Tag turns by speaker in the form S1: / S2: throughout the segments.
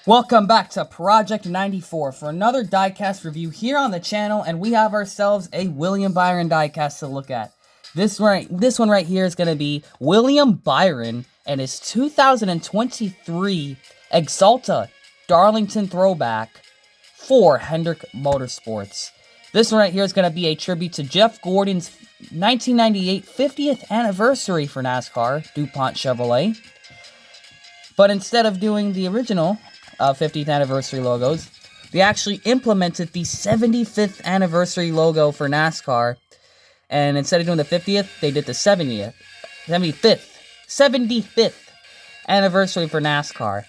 S1: Welcome back to Project 94 for another diecast review here on the channel, and we have ourselves a William Byron diecast to look at. This one right here is going to be William Byron and his 2023 Axalta Darlington Throwback for Hendrick Motorsports. This one right here is going to be a tribute to Jeff Gordon's 1998 50th anniversary for NASCAR, DuPont Chevrolet. But instead of doing the original 50th anniversary logos, they actually implemented the 75th anniversary logo for NASCAR. And instead of doing the 50th, they did the 75th anniversary for NASCAR.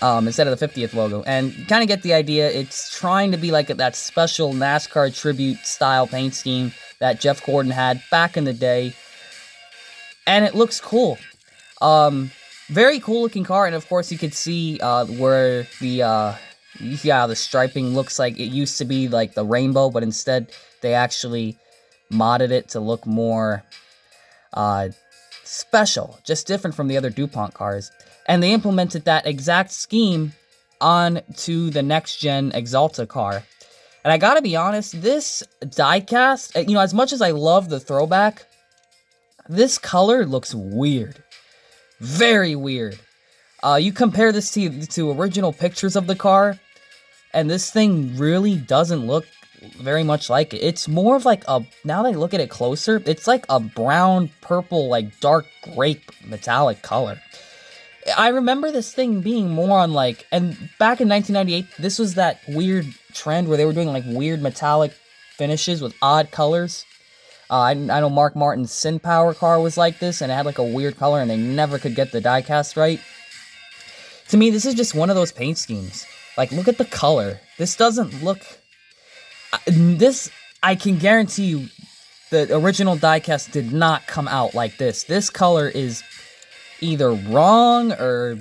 S1: Instead of the 50th logo. And you kind of get the idea. It's trying to be like that special NASCAR tribute style paint scheme that Jeff Gordon had back in the day. And it looks cool. Very cool looking car, and of course you could see where the striping looks like it used to be like the rainbow, but instead they actually modded it to look more special, just different from the other DuPont cars. And they implemented that exact scheme onto the next-gen Axalta car. And I gotta be honest, this diecast, as much as I love the throwback, this color looks weird. Very weird. You compare this to original pictures of the car, and this thing really doesn't look very much like it. It's more of like now that I look at it closer, it's like a brown, purple, like dark grape metallic color. I remember this thing being more on and back in 1998, this was that weird trend where they were doing like weird metallic finishes with odd colors. I know Mark Martin's Sin Power car was like this, and it had like a weird color, and they never could get the diecast right. To me, this is just one of those paint schemes. Like, look at the color. This doesn't look... I can guarantee you, the original diecast did not come out like this. This color is either wrong, or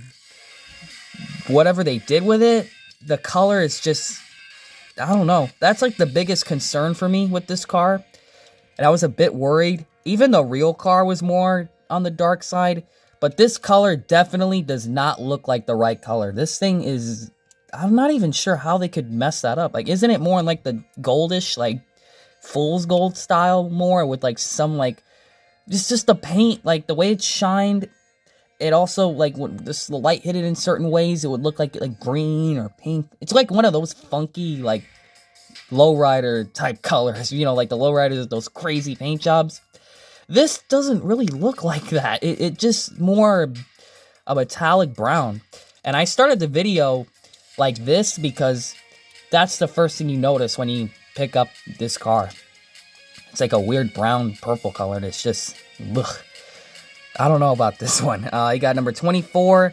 S1: whatever they did with it. The color is just... I don't know. That's like the biggest concern for me with this car. And I was a bit worried. Even the real car was more on the dark side. But this color definitely does not look like the right color. This thing is... I'm not even sure how they could mess that up. Like, isn't it more in like the goldish, like, fool's gold style more? With like some like... Just the paint, like the way it shined. It also, like, when the light hit it in certain ways, it would look like green or pink. It's like one of those funky, like... lowrider type colors, like the lowriders, those crazy paint jobs. This doesn't really look like that. It just more a metallic brown. And I started the video like this because that's the first thing you notice when you pick up this car. It's like a weird brown purple color, and it's just ugh. I don't know about this one. You got number 24,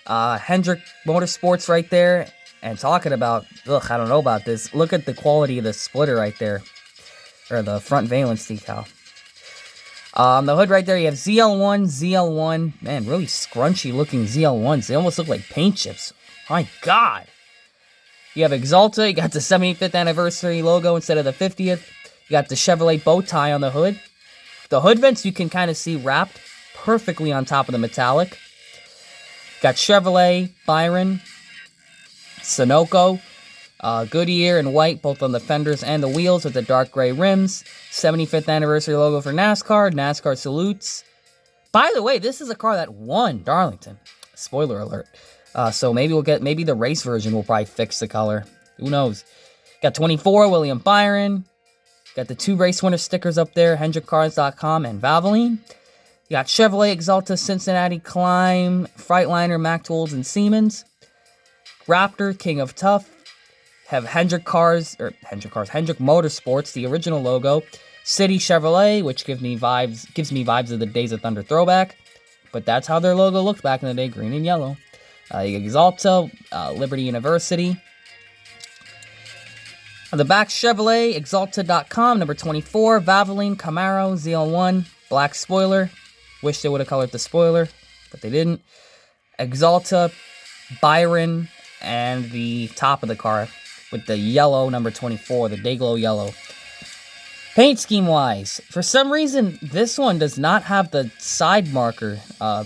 S1: Hendrick Motorsports right there. And talking about, I don't know about this. Look at the quality of the splitter right there. Or the front valence decal. The hood right there, you have ZL1. Man, really scrunchy looking ZL1s. They almost look like paint chips. My God. You have Axalta. You got the 75th anniversary logo instead of the 50th. You got the Chevrolet bow tie on the hood. The hood vents you can kind of see wrapped perfectly on top of the metallic. Got Chevrolet, Byron, Sunoco, Goodyear in white, both on the fenders and the wheels with the dark gray rims. 75th anniversary logo for NASCAR. NASCAR salutes. By the way, this is a car that won Darlington. Spoiler alert. So maybe the race version will probably fix the color. Who knows? Got 24, William Byron. Got the 2 race winner stickers up there, HendrickCars.com and Valvoline. You got Chevrolet, Axalta, Cincinnati, Climb, Freightliner, Mack Tools, and Siemens. Raptor, King of Tough, have Hendrick Motorsports, the original logo. City Chevrolet, which gives me vibes of the Days of Thunder throwback, but that's how their logo looked back in the day, green and yellow. You got Axalta, Liberty University. On the back, Chevrolet, Axalta.com, number 24, Valvoline, Camaro, ZL1, black spoiler. Wish they would have colored the spoiler, but they didn't. Axalta, Byron, and the top of the car with the yellow number 24, the Dayglow yellow. Paint scheme wise, for some reason this one does not have the side marker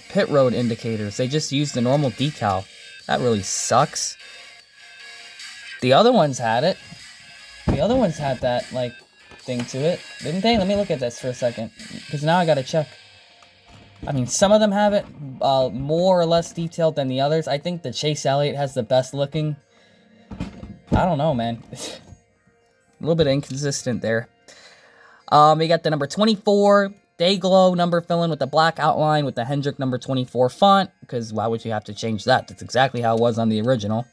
S1: pit road indicators. They just use the normal decal. That really sucks. The other ones had it. The other ones had that, like, thing to it, didn't they? Let me look at this for a second, because now I gotta check. I mean, some of them have it more or less detailed than the others. I think the Chase Elliott has the best looking. I don't know, man. A little bit inconsistent there. We got the number 24 Dayglow number fill-in with the black outline with the Hendrick number 24 font, because why would you have to change that? That's exactly how it was on the original.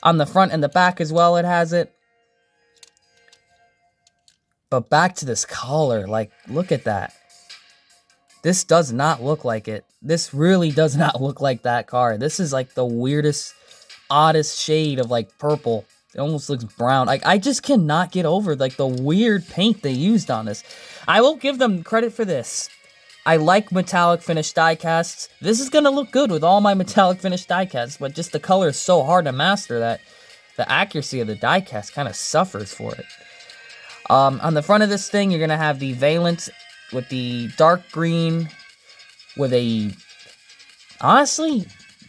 S1: On the front and the back as well, it has it. But back to this color, like, look at that. This does not look like it. This really does not look like that car. This is like the weirdest, oddest shade of like purple. It almost looks brown. Like, I just cannot get over like the weird paint they used on this. I will give them credit for this. I like metallic finish diecasts. This is going to look good with all my metallic finish diecasts, but just the color is so hard to master that the accuracy of the diecast kind of suffers for it. On the front of this thing, you're going to have the Valence with the dark green with a... Honestly,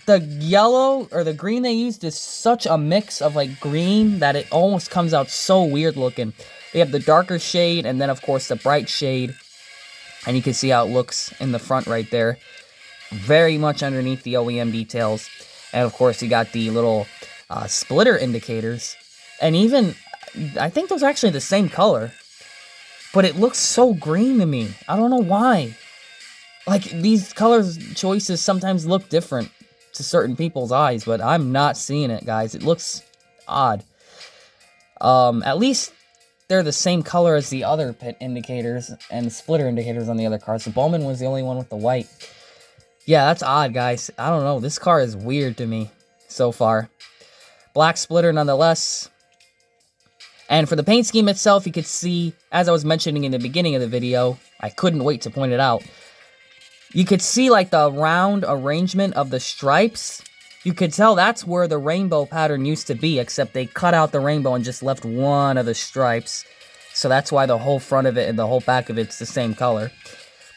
S1: the yellow or the green they used is such a mix of like green that it almost comes out so weird looking. They have the darker shade and then of course the bright shade. And you can see how it looks in the front right there. Very much underneath the OEM details. And of course you got the little splitter indicators. And even, I think those are actually the same color. But it looks so green to me. I don't know why. Like, these color choices sometimes look different to certain people's eyes, but I'm not seeing it, guys. It looks odd. At least they're the same color as the other pit indicators and the splitter indicators on the other cars. The Bowman was the only one with the white. Yeah, that's odd, guys. I don't know. This car is weird to me so far. Black splitter nonetheless. And for the paint scheme itself, you could see, as I was mentioning in the beginning of the video, I couldn't wait to point it out. You could see like the round arrangement of the stripes. You could tell that's where the rainbow pattern used to be, except they cut out the rainbow and just left one of the stripes. So that's why the whole front of it and the whole back of it's the same color.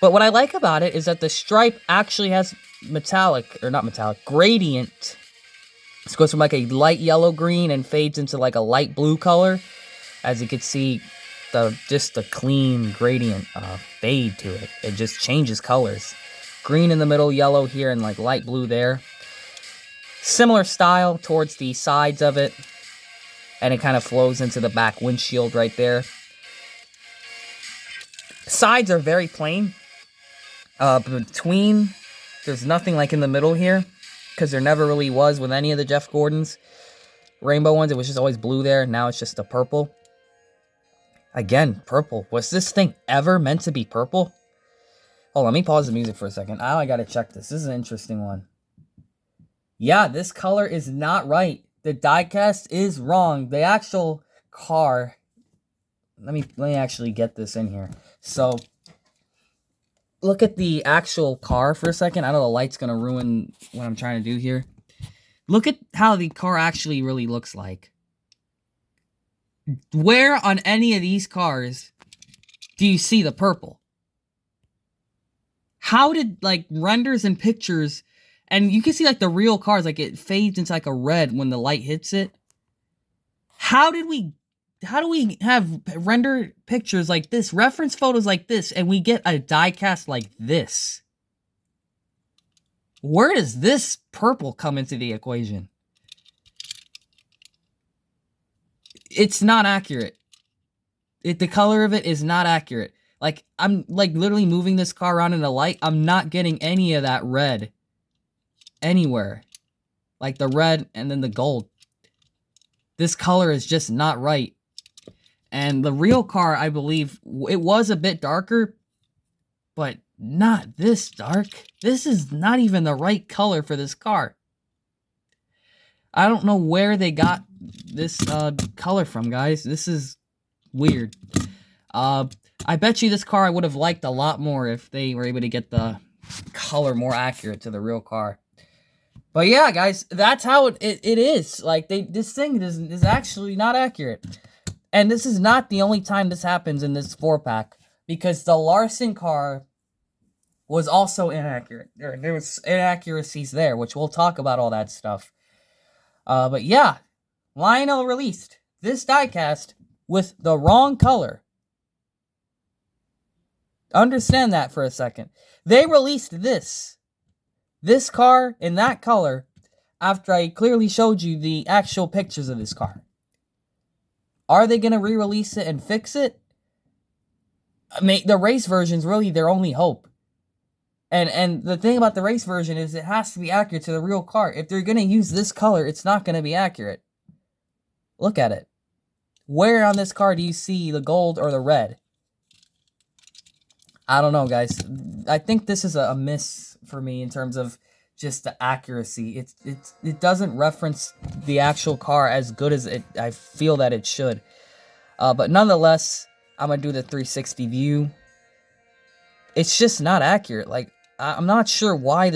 S1: But what I like about it is that the stripe actually has metallic, or not metallic, gradient. This goes from like a light yellow green and fades into like a light blue color. As you can see, just the clean gradient fade to it. It just changes colors. Green in the middle, yellow here, and like light blue there. Similar style towards the sides of it. And it kind of flows into the back windshield right there. Sides are very plain. Between, there's nothing like in the middle here. Because there never really was with any of the Jeff Gordons. Rainbow ones, it was just always blue there. Now it's just a purple. Again, purple. Was this thing ever meant to be purple? Oh, let me pause the music for a second. Now I gotta check this. This is an interesting one. Yeah, this color is not right. The diecast is wrong. The actual car... Let me actually get this in here. So, look at the actual car for a second. I know the light's gonna ruin what I'm trying to do here. Look at how the car actually really looks like. Where on any of these cars do you see the purple? How did, like, renders and pictures, and you can see, like, the real cars, like, it fades into, like, a red when the light hits it. How do we have render pictures like this, reference photos like this, and we get a diecast like this? Where does this purple come into the equation? It's not accurate. The color of it is not accurate. Like, I'm, like, literally moving this car around in the light. I'm not getting any of that red anywhere. Like, the red and then the gold. This color is just not right. And the real car, I believe, it was a bit darker, but not this dark. This is not even the right color for this car. I don't know where they got this color from, guys. This is weird. I bet you this car I would have liked a lot more if they were able to get the color more accurate to the real car. But yeah, guys, that's how it is. Like, this thing is actually not accurate. And this is not the only time this happens in this 4-pack. Because the Larson car was also inaccurate. There was inaccuracies there, which we'll talk about all that stuff. But yeah, Lionel released this diecast with the wrong color. Understand that for a second. They released this car in that color after I clearly showed you the actual pictures of this car. Are they going to re-release it and fix it? I mean, the race version is really their only hope. And the thing about the race version is it has to be accurate to the real car. If they're going to use this color, it's not going to be accurate. Look at it. Where on this car do you see the gold or the red? I don't know, guys. I think this is a miss for me in terms of just the accuracy. It doesn't reference the actual car as good as I feel that it should. But nonetheless, I'm going to do the 360 view. It's just not accurate. Like, I'm not sure where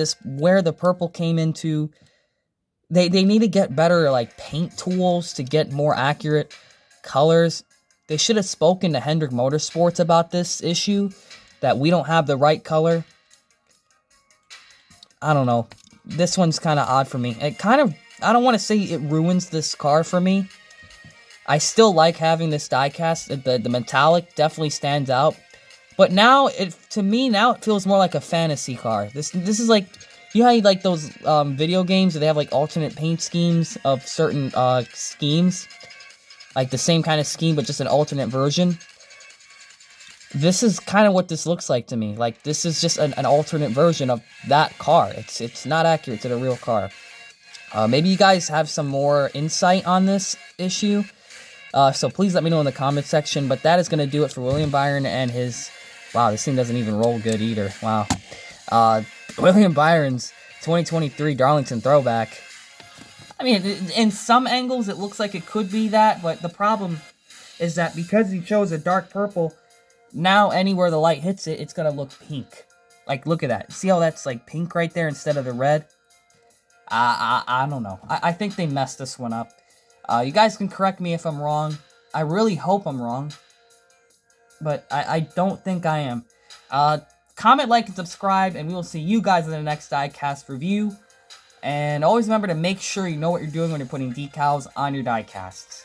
S1: the purple came into. They need to get better, like, paint tools to get more accurate colors. They should have spoken to Hendrick Motorsports about this issue, that we don't have the right color. I don't know. This one's kind of odd for me. I don't want to say it ruins this car for me. I still like having this diecast. The metallic definitely stands out. But now, to me, it feels more like a fantasy car. This is like, you know how you like those video games where they have like alternate paint schemes of certain schemes? Like the same kind of scheme, but just an alternate version. This is kind of what this looks like to me. Like, this is just an alternate version of that car. It's not accurate to the real car. Maybe you guys have some more insight on this issue. So please let me know in the comment section. But that is going to do it for William Bryon and his... Wow, this thing doesn't even roll good either. Wow. William Byron's 2023 Darlington Throwback. I mean, in some angles, it looks like it could be that. But the problem is that because he chose a dark purple, now anywhere the light hits it, it's going to look pink. Like, look at that. See how that's, like, pink right there instead of the red? I don't know. I think they messed this one up. You guys can correct me if I'm wrong. I really hope I'm wrong. But I don't think I am. Comment, like, and subscribe, and we will see you guys in the next diecast review. And always remember to make sure you know what you're doing when you're putting decals on your diecasts.